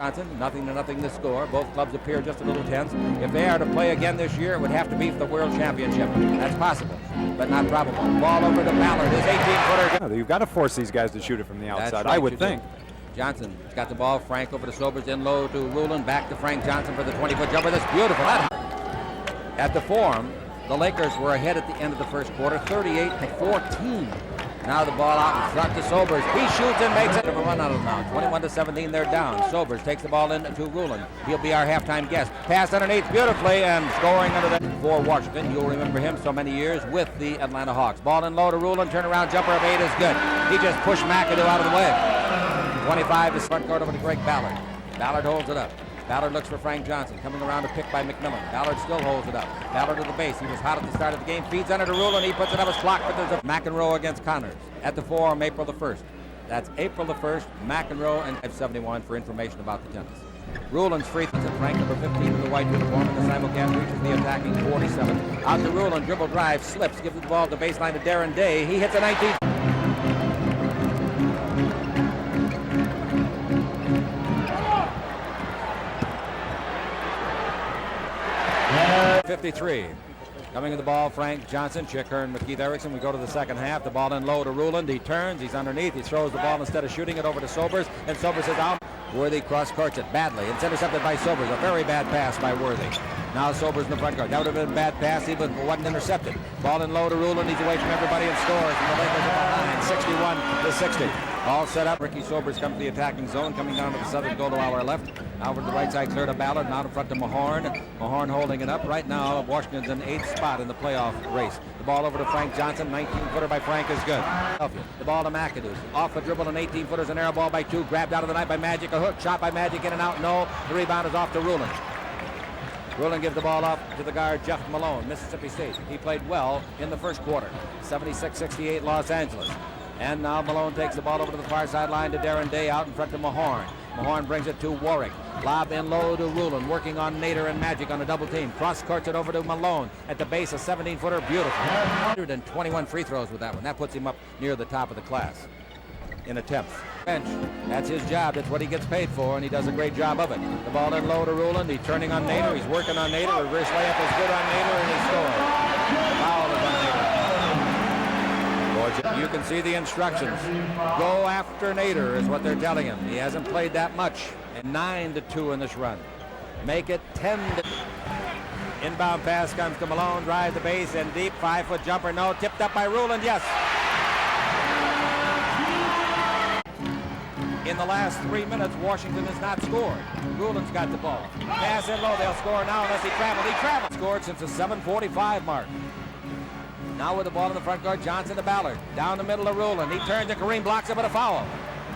Johnson, 0-0 the score. Both clubs appear just a little tense. If they are to play again this year, it would have to be for the World Championship. That's possible, but not probable. Ball over to Ballard. His 18-footer. You've got to force these guys to shoot it from the outside, right, I would think. Johnson's got the ball. Frank over to Sobers, in low to Ruland. Back to Frank Johnson for the 20-foot jumper. That's beautiful. At the Forum, the Lakers were ahead at the end of the first quarter, 38-14. Now the ball out in front to Sobers. He shoots and makes it. A run out of now. 21-17, they're down. Sobers takes the ball in to Ruland. He'll be our halftime guest. Pass underneath beautifully and scoring under that for Washington. You'll remember him so many years with the Atlanta Hawks. Ball in low to Ruland. Turnaround jumper of 8 is good. He just pushed McAdoo out of the way. 25 is front court over to Greg Ballard. Ballard holds it up. Ballard looks for Frank Johnson, coming around to pick by McMillan. Ballard still holds it up. Ballard to the base. He was hot at the start of the game. Feeds under to Ruland. He puts it up as blocked, but there's a McEnroe against Connors. At the Forum, April the 1st. That's April the 1st. McEnroe and 571 for information about the tennis. Ruland's free throws at Frank, number 15 in the white uniform, and the simulcast reaches the attacking 47. Out to Ruland, dribble drive, slips, gives the ball to the baseline to Darren Day. He hits a 19. 53. Coming to the ball, Frank Johnson, Chick Hearn with Keith Erickson. We go to the second half. The ball in low to Ruland. He turns. He's underneath. He throws the ball instead of shooting it over to Sobers. And Sobers is out. Worthy cross-courts it badly. It's intercepted by Sobers. A very bad pass by Worthy. Now Sobers in the front court. That would have been a bad pass even if it wasn't intercepted. Ball in low to Ruland. He's away from everybody and scores. And the Lakers are behind, 61-60. All set up. Ricky Sobers comes to the attacking zone, coming down to the southern goal to our left. Now over to the right side, clear to Ballard. Now in front to Mahorn. Mahorn holding it up. Right now, Washington's in 8th spot in the playoff race. The ball over to Frank Johnson. 19-footer by Frank is good. The ball to McAdoo. Off the dribble, an 18-footer's an air ball by 2. Grabbed out of the night by Magic. A hook shot by Magic. In and out. No. The rebound is off to Ruland. Ruland gives the ball up to the guard, Jeff Malone, Mississippi State. He played well in the first quarter. 76-68 Los Angeles. And now Malone takes the ball over to the far sideline to Darren Day out in front to Mahorn. Mahorn brings it to Warwick. Lob in low to Ruland, working on Nader and Magic on a double team. Cross courts it over to Malone. At the base, a 17-footer, beautiful. 121 free throws with that one. That puts him up near the top of the class in attempts. Bench. That's his job. That's what he gets paid for, and he does a great job of it. The ball in low to Ruland. He's turning on Nader. He's working on Nader. The reverse layup is good on Nader, and he scores. Foul is on Nader. You can see the instructions. Go after Nader is what they're telling him. He hasn't played that much. And 9-2 in this run. Make it 10. Inbound pass comes to Malone. Drive the base and deep. 5-foot jumper. No. Tipped up by Ruland. Yes. In the last 3 minutes, Washington has not scored. Ruland's got the ball. Pass in low. They'll score now unless he traveled. He traveled. Scored since the 7:45 mark. Now with the ball in the front court, Johnson to Ballard. Down the middle of Ruland. He turns to Kareem, blocks it, but a foul.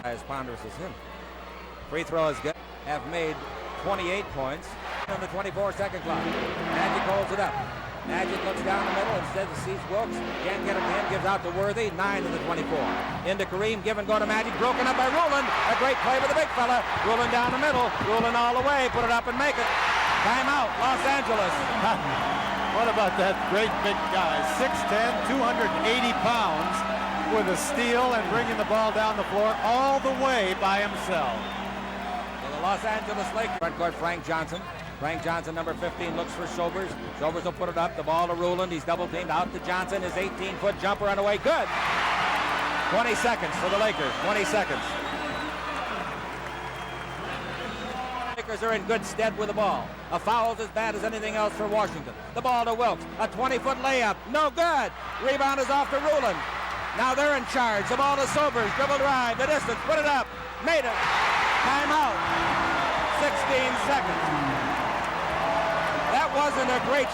As ponderous as him. Free throw is good. Have made 28 points on the 24-second clock. Magic holds it up. Magic looks down the middle, instead sees Wilkes. Can't get it to him, gives out to Worthy. 9 to the 24. Into Kareem, give and go to Magic. Broken up by Ruland. A great play by the big fella. Ruland down the middle. Ruland all the way. Put it up and make it. Timeout, Los Angeles. What about that great big guy? 6'10", 280 pounds with a steal and bringing the ball down the floor all the way by himself. So the Los Angeles Lakers. Front court, Frank Johnson. Frank Johnson, number 15, looks for Sobers. Sobers will put it up. The ball to Ruland. He's double teamed out to Johnson. His 18-foot jumper on the way. Good. 20 seconds for the Lakers. 20 seconds. Lakers are in good stead with the ball. A foul's as bad as anything else for Washington. The ball to Wilkes. A 20-foot layup. No good. Rebound is off to Ruland. Now they're in charge. The ball to Sobers. Dribble drive. The distance. Put it up. Made it. Timeout. 16 seconds. That wasn't a great